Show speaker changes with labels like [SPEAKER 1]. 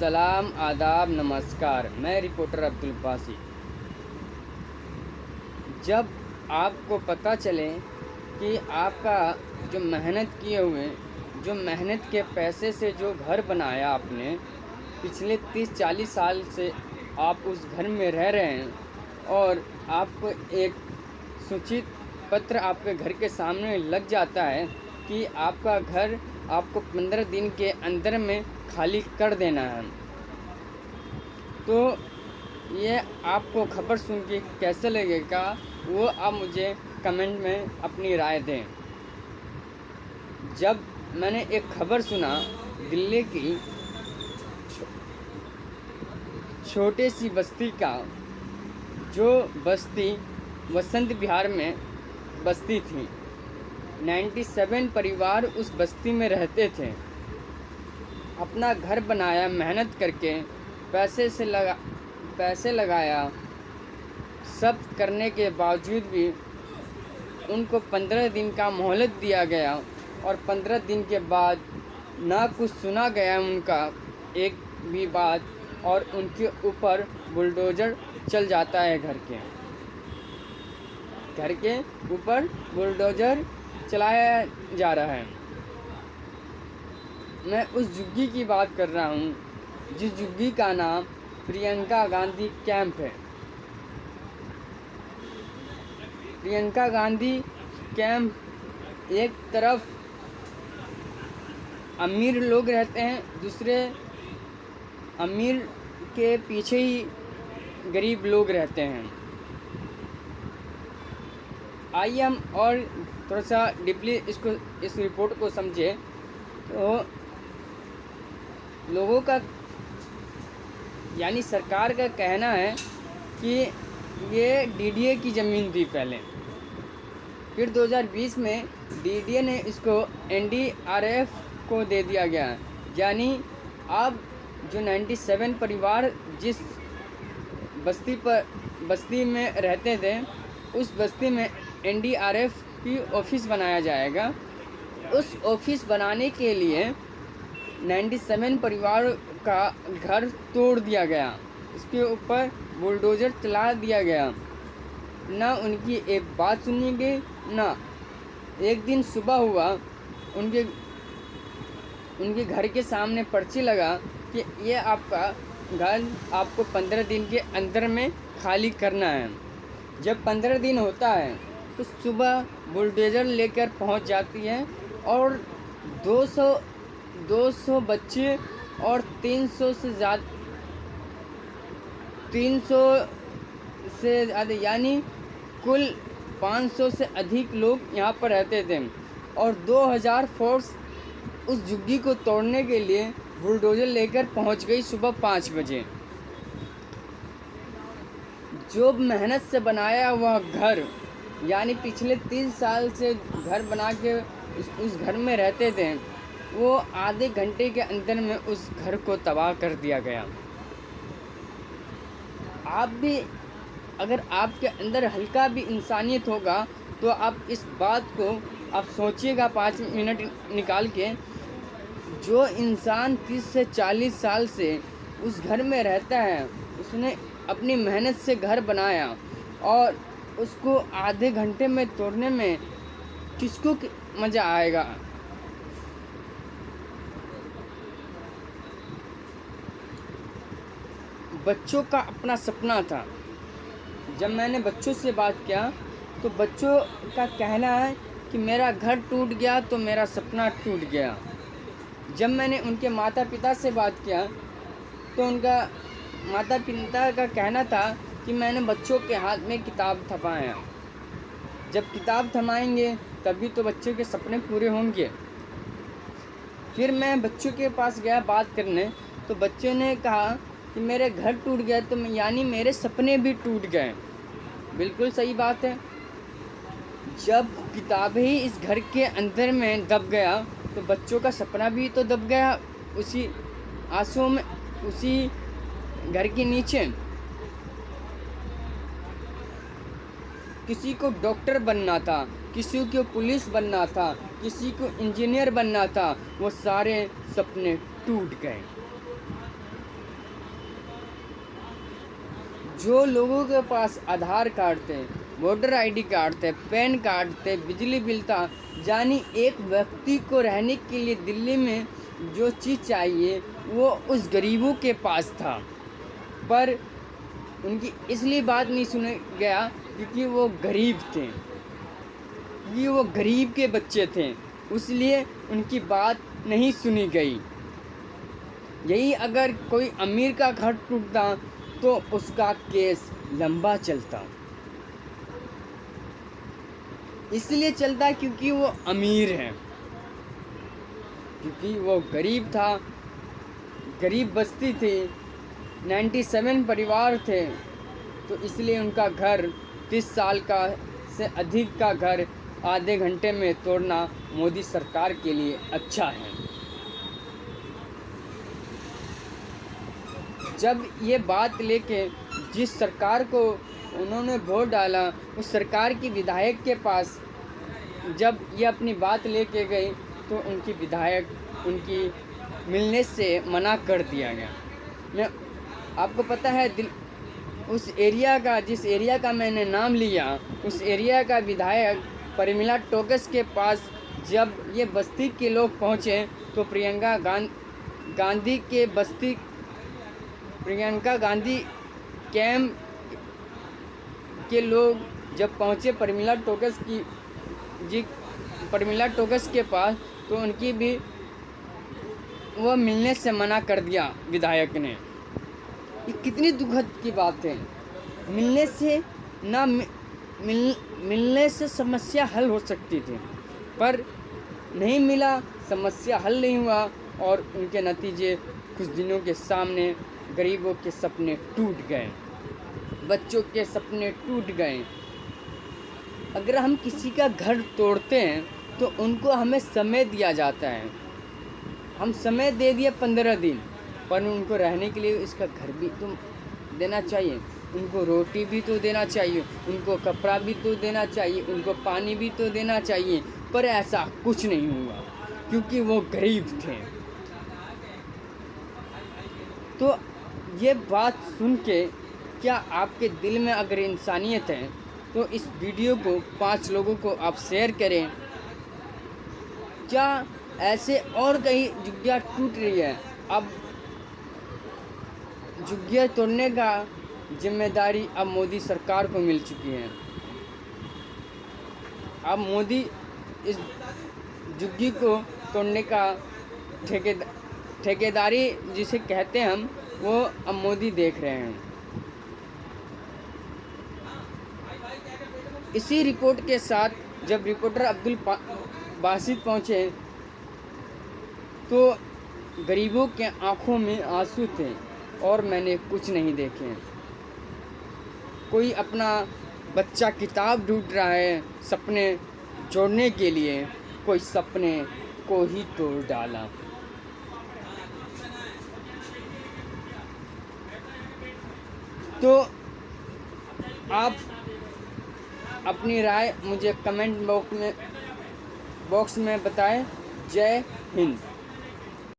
[SPEAKER 1] सलाम, आदाब, नमस्कार। मैं रिपोर्टर अब्दुल बासी। जब आपको पता चले कि आपका जो मेहनत किए हुए, जो मेहनत के पैसे से जो घर बनाया आपने, पिछले 30-40 साल से आप उस घर में रह रहे हैं और आपको एक सूचित पत्र आपके घर के सामने लग जाता है कि आपका घर आपको 15 दिन के अंदर में खाली कर देना है, तो ये आपको खबर सुन के कैसे लगेगा वो आप मुझे कमेंट में अपनी राय दें। जब मैंने एक खबर सुना दिल्ली की छोटी सी बस्ती का, जो बस्ती वसंत विहार में बस्ती थी, 97 परिवार उस बस्ती में रहते थे। अपना घर बनाया मेहनत करके, पैसे लगाया, सब करने के बावजूद भी उनको 15 दिन का मोहलत दिया गया और 15 दिन के बाद ना कुछ सुना गया उनका एक भी बात, और उनके ऊपर बुलडोज़र चल जाता है। घर के ऊपर बुलडोज़र चलाया जा रहा है। मैं उस झुग्गी की बात कर रहा हूँ जिस झुग्गी का नाम प्रियंका गांधी कैंप है। प्रियंका गांधी कैंप एक तरफ अमीर लोग रहते हैं, दूसरे अमीर के पीछे ही गरीब लोग रहते हैं। आइए हम और थोड़ा सा डीपली इस रिपोर्ट को समझे। तो लोगों का यानी सरकार का कहना है कि ये डीडीए की ज़मीन थी पहले, फिर 2020 में डीडीए ने इसको एनडीआरएफ को दे दिया गया। यानी अब जो 97 परिवार जिस बस्ती में रहते थे, उस बस्ती में एनडीआरएफ की ऑफिस बनाया जाएगा। उस ऑफिस बनाने के लिए 97 परिवार का घर तोड़ दिया गया, इसके ऊपर बुलडोज़र चला दिया गया। ना उनकी एक बात सुनी गई, ना एक दिन सुबह हुआ उनके घर के सामने पर्ची लगा कि ये आपका घर आपको 15 दिन के अंदर में खाली करना है। जब 15 दिन होता है तो सुबह बुलडोज़र लेकर पहुंच जाती है और 200 बच्चे और 300 से ज़्यादा यानी कुल 500 से अधिक लोग यहाँ पर रहते थे और 2000 फोर्स उस झुग्गी को तोड़ने के लिए बुलडोज़र लेकर पहुँच गई सुबह 5 बजे। जो मेहनत से बनाया हुआ घर, यानी पिछले 3 साल से घर बना के उस घर में रहते थे, वो आधे घंटे के अंदर में उस घर को तबाह कर दिया गया। आप भी अगर आपके अंदर हल्का भी इंसानियत होगा तो आप इस बात को आप सोचिएगा 5 मिनट निकाल के। जो इंसान 30 से 40 साल से उस घर में रहता है, उसने अपनी मेहनत से घर बनाया और उसको आधे घंटे में तोड़ने में किसको मज़ा आएगा। बच्चों का अपना सपना था। जब मैंने बच्चों से बात किया तो बच्चों का कहना है कि मेरा घर टूट गया तो मेरा सपना टूट गया। जब मैंने उनके माता पिता से बात किया तो उनका माता पिता का कहना था कि मैंने बच्चों के हाथ में किताब थमाया। जब किताब थमाएंगे तभी तो बच्चों के सपने पूरे होंगे। फिर मैं बच्चों के पास गया बात करने, तो बच्चों ने कहा कि मेरे घर टूट गया तो यानी मेरे सपने भी टूट गए। बिल्कुल सही बात है। जब किताब ही इस घर के अंदर में दब गया तो बच्चों का सपना भी तो दब गया उसी आंसुओं में, उसी घर के नीचे। किसी को डॉक्टर बनना था, किसी को पुलिस बनना था, किसी को इंजीनियर बनना था, वो सारे सपने टूट गए। जो लोगों के पास आधार कार्ड थे, वोटर आईडी कार्ड थे, पैन कार्ड थे, बिजली बिल था, यानी एक व्यक्ति को रहने के लिए दिल्ली में जो चीज़ चाहिए वो उस गरीबों के पास था। पर उनकी इसलिए बात नहीं सुना गया क्योंकि वो गरीब थे, क्योंकि वो गरीब के बच्चे थे, इसलिए उनकी बात नहीं सुनी गई। यही अगर कोई अमीर का घर टूटता तो उसका केस लंबा चलता, इसलिए चलता क्योंकि वो अमीर है, क्योंकि वो गरीब था, गरीब बस्ती थी, 97 परिवार थे, तो इसलिए उनका घर 30 साल का से अधिक का घर आधे घंटे में तोड़ना मोदी सरकार के लिए अच्छा है। जब ये बात लेके जिस सरकार को उन्होंने वोट डाला उस सरकार की विधायक के पास जब ये अपनी बात लेके गई तो उनकी विधायक उनकी मिलने से मना कर दिया गया। मैं आपको पता है उस एरिया का, जिस एरिया का मैंने नाम लिया, उस एरिया का विधायक परिमला टोकस के पास जब ये बस्ती के लोग पहुँचे तो प्रियंका गांधी कैंप के लोग जब पहुँचे परिमला टोकस के पास तो उनकी भी वो मिलने से मना कर दिया विधायक ने। ये कितनी दुखद की बात है। मिलने से समस्या हल हो सकती थी, पर नहीं मिला, समस्या हल नहीं हुआ और उनके नतीजे कुछ दिनों के सामने गरीबों के सपने टूट गए, बच्चों के सपने टूट गए। अगर हम किसी का घर तोड़ते हैं तो उनको हमें समय दिया जाता है, हम समय दे दिए 15 दिन, पर उनको रहने के लिए इसका घर भी तो देना चाहिए, उनको रोटी भी तो देना चाहिए, उनको कपड़ा भी तो देना चाहिए, उनको पानी भी तो देना चाहिए। पर ऐसा कुछ नहीं हुआ क्योंकि वो गरीब थे। तो ये बात सुन के क्या आपके दिल में अगर इंसानियत है तो इस वीडियो को 5 लोगों को आप शेयर करें। क्या ऐसे और कहीं झुग्गियाँ टूट रही है? अब झुग्गियाँ तोड़ने का जिम्मेदारी अब मोदी सरकार को मिल चुकी है। अब मोदी इस झुग्गी को तोड़ने का ठेकेदारी जिसे कहते हैं हम, वो अब मोदी देख रहे हैं। इसी रिपोर्ट के साथ जब रिपोर्टर अब्दुल बासित पहुँचे तो गरीबों के आंखों में आंसू थे और मैंने कुछ नहीं देखे। कोई अपना बच्चा किताब ढूंढ रहा है सपने जोड़ने के लिए, कोई सपने को ही तोड़ डाला। तो आप अपनी राय मुझे कमेंट बॉक्स में बताएं। जय हिंद।